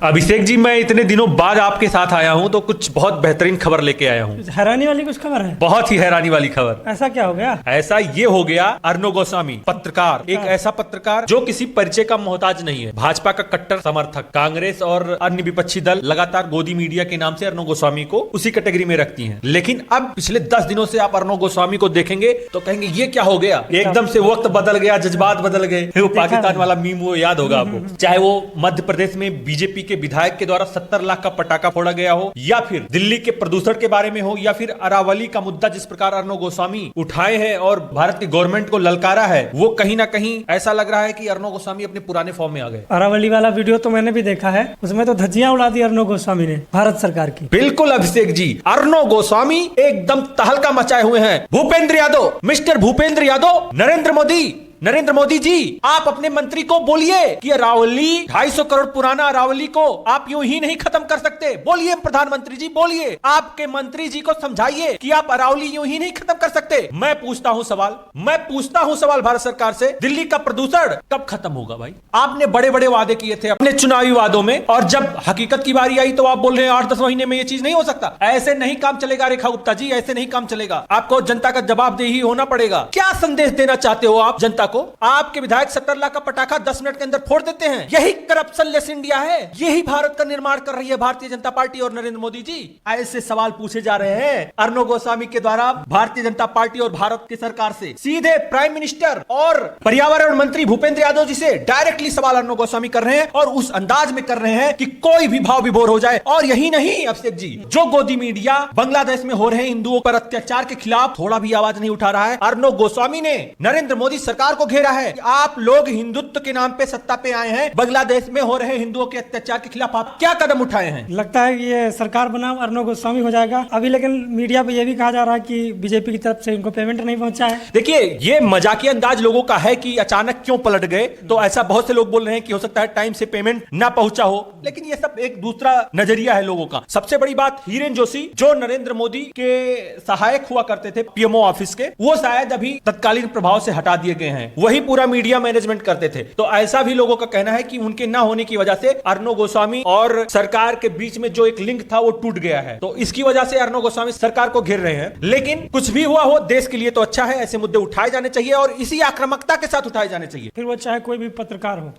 अभिषेक जी, मैं इतने दिनों बाद आपके साथ आया हूं तो कुछ बहुत बेहतरीन खबर लेके आया हूं। हैरानी वाली कुछ खबर है? बहुत ही हैरानी वाली खबर। ऐसा क्या हो गया? ऐसा ये हो गया, अर्णव गोस्वामी पत्रकार, एक ऐसा पत्रकार जो किसी परिचय का मोहताज नहीं है, भाजपा का कट्टर समर्थक, कांग्रेस और अन्य विपक्षी दल लगातार गोदी मीडिया के नाम से अर्णव गोस्वामी को उसी कैटेगरी में रखती हैं। लेकिन अब पिछले 10 दिनों से आप अर्णव गोस्वामी को देखेंगे तो कहेंगे ये क्या हो गया, एकदम से वक्त बदल गया, जज्बात बदल गए। वो पाकिस्तान वाला मीम वो याद होगा आपको, चाहे वो मध्य प्रदेश में बीजेपी के विधायक के द्वारा 70 लाख का पटाखा फोड़ा गया हो, या फिर दिल्ली के प्रदूषण के बारे में हो, या फिर अरावली का मुद्दा जिस प्रकार अर्णव गोस्वामी उठाए हैं और भारत की गवर्नमेंट को ललकारा है, वो कहीं ना कहीं ऐसा लग रहा है कि अर्णव गोस्वामी अपने पुराने फॉर्म में आ गए। अरावली वाला वीडियो तो मैंने भी देखा है, उसमें तो धज्जियां उड़ा दी अर्णव गोस्वामी ने भारत सरकार की। बिल्कुल अभिषेक जी, अर्णव गोस्वामी एकदम तहलका मचाए हुए हैं। भूपेंद्र यादव, मिस्टर भूपेंद्र यादव, नरेंद्र मोदी जी, आप अपने मंत्री को बोलिए कि अरावली 250 करोड़ पुराना अरावली को आप यूं ही नहीं खत्म कर सकते। बोलिए प्रधानमंत्री जी, बोलिए, आपके मंत्री जी को समझाइए कि आप अरावली यूं ही नहीं खत्म कर सकते। मैं पूछता हूं सवाल भारत सरकार से, दिल्ली का प्रदूषण कब खत्म होगा भाई? आपने बड़े बड़े वादे किए थे अपने चुनावी वादों में, और जब हकीकत की बारी आई तो आप बोल रहे हैं 8-10 महीने में ये चीज नहीं हो सकता। ऐसे नहीं काम चलेगा रेखा गुप्ता जी, ऐसे नहीं काम चलेगा। आपको जनता का जवाबदेही होना पड़ेगा। क्या संदेश देना चाहते हो आप जनता को? आपके विधायक 70 लाख का पटाखा 10 मिनट के अंदर फोड़ देते हैं। यही करप्शन लेस इंडिया है, यही भारत का निर्माण कर रही है भारतीय जनता पार्टी और नरेंद्र मोदी जी। ऐसे सवाल पूछे जा रहे हैं अर्णव गोस्वामी के द्वारा भारतीय जनता पार्टी और भारत की सरकार से। सीधे प्राइम मिनिस्टर और पर्यावरण मंत्री भूपेंद्र यादव जी से डायरेक्टली सवाल अर्णव गोस्वामी कर रहे हैं, और उस अंदाज में कर रहे हैं कि कोई भी भाव विभोर हो जाए। और यही नहीं अभिषेक जी, जो गोदी मीडिया बांग्लादेश में हो रहे हिंदुओं पर अत्याचार के खिलाफ थोड़ा भी आवाज नहीं उठा रहा है, अर्णव गोस्वामी ने नरेंद्र मोदी सरकार को घेरा है कि आप लोग हिंदुत्व के नाम पे सत्ता पे आए हैं, बांग्लादेश में हो रहे हिंदुओं के अत्याचार के खिलाफ आप क्या कदम उठाए हैं? लगता है ये सरकार बनाम अर्णव गोस्वामी हो जाएगा अभी। लेकिन मीडिया पे ये भी कहा जा रहा है कि बीजेपी की तरफ से इनको पेमेंट नहीं पहुंचा है। देखिए, ये मजाकिया अंदाज लोगों का है कि अचानक क्यों पलट गए, तो ऐसा बहुत से लोग बोल रहे हैं कि हो सकता है टाइम से पेमेंट ना पहुंचा हो, लेकिन ये सब एक दूसरा नजरिया है लोगों का। सबसे बड़ी बात, हीरेन जोशी जो नरेंद्र मोदी के सहायक हुआ करते थे पीएमओ ऑफिस के, वो शायद अभी तत्कालीन प्रभाव से हटा दिए गए हैं, वही पूरा मीडिया मैनेजमेंट करते थे। तो ऐसा भी लोगों का कहना है कि उनके ना होने की वजह से अर्णव गोस्वामी और सरकार के बीच में जो एक लिंक था वो टूट गया है, तो इसकी वजह से अर्णव गोस्वामी सरकार को घेर रहे हैं। लेकिन कुछ भी हुआ हो, देश के लिए तो अच्छा है, ऐसे मुद्दे उठाए जाने चाहिए और इसी आक्रामकता के साथ उठाए जाने चाहिए, फिर वो चाहे कोई भी पत्रकार हो।